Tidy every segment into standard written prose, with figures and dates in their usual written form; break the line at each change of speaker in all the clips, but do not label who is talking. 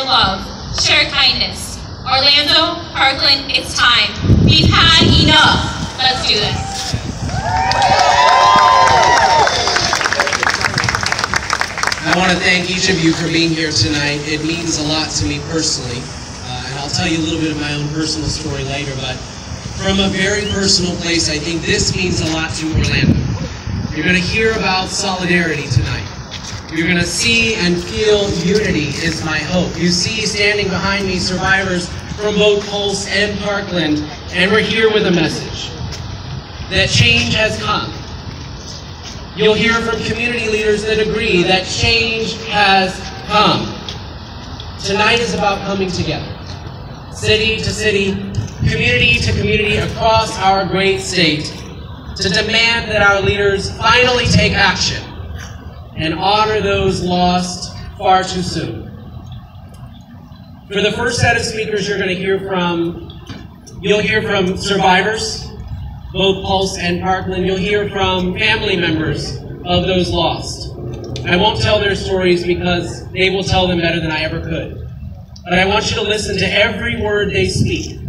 love, share kindness. Orlando, Parkland, it's time. We've had enough. Let's do this.
I want to thank each of you for being here tonight. It means a lot to me personally, and I'll tell you a little bit of my own personal story later, but from a very personal place, I think this means a lot to Orlando. You're going to hear about solidarity tonight. You're going to see and feel unity is my hope. You see standing behind me survivors from both Pulse and Parkland, and we're here with a message that change has come. You'll hear from community leaders that agree that change has come. Tonight is about coming together, city to city, community to community across our great state, to demand that our leaders finally take action and honor those lost far too soon. For the first set of speakers you're going to hear from, you'll hear from survivors, both Pulse and Parkland. You'll hear from family members of those lost. I won't tell their stories because they will tell them better than I ever could. But I want you to listen to every word they speak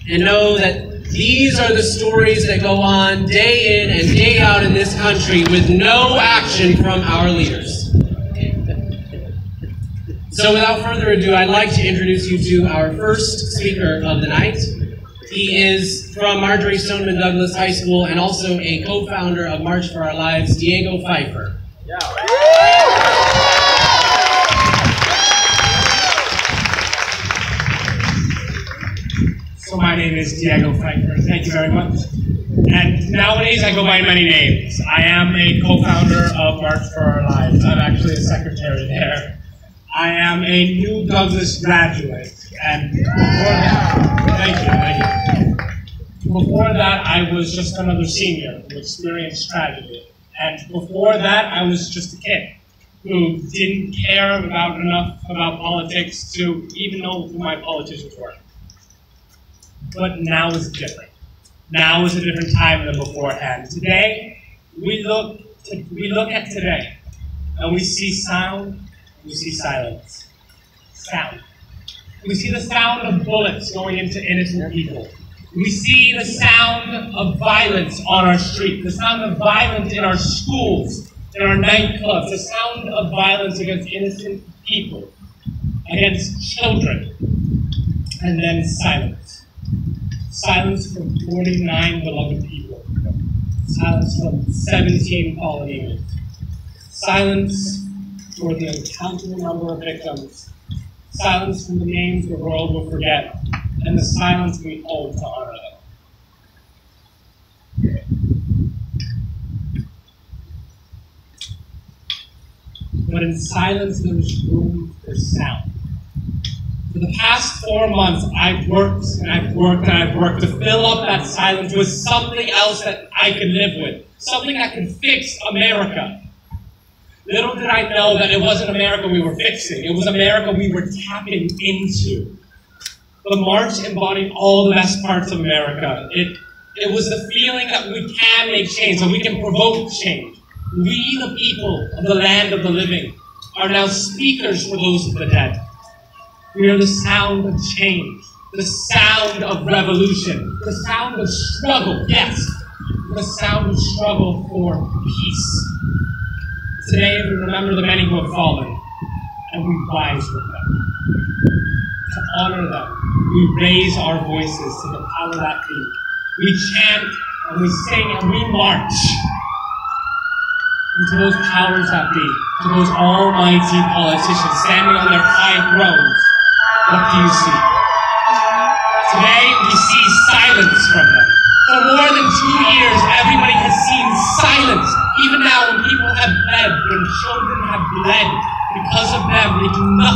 and know that these are the stories that go on day in and day out in this country with no action from our leaders. So without further ado, I'd like to introduce you to our first speaker of the night. He is from Marjory Stoneman Douglas High School and also a co-founder of March for Our Lives, Diego Pfeiffer. Yeah.
So my name is Diego Pfeiffer. Thank you very much. And nowadays I go by many names. I am a co-founder of March for Our Lives. I'm actually a secretary there. I am a new Douglas graduate. And before that, thank you. Before that, I was just another senior who experienced tragedy. And before that, I was just a kid who didn't care enough about politics to even know who my politicians were. But now is different. Now is a different time than beforehand. Today, we look at today, and we see sound, we see silence. Sound. We see the sound of bullets going into innocent people. We see the sound of violence on our street, the sound of violence in our schools, in our nightclubs, the sound of violence against innocent people, against children, and then silence. Silence from 49 beloved people. Silence from 17 Polynesians. Silence for the uncountable number of victims. Silence from the names the world will forget, and the silence we hold to honor them. But in silence, there is room for sound. For the past 4 months, I've worked and I've worked and I've worked to fill up that silence with something else that I could live with, something that could fix America. Little did I know that it wasn't America we were fixing. It was America we were tapping into. The march embodied all the best parts of America. It was the feeling that we can make change, that we can provoke change. We, the people of the land of the living, are now speakers for those of the dead. We are the sound of change, the sound of revolution, the sound of struggle, yes, the sound of struggle for peace. Today we remember the many who have fallen, and we rise with them. To honor them, we raise our voices to the power that be. We chant, and we sing, and we march. And to those powers that be, to those almighty politicians standing on their high thrones, what do you see? Today we see silence from them. For more than 2 years, everybody has seen silence. Even now, when people have bled, when children have bled, because of them, they do nothing.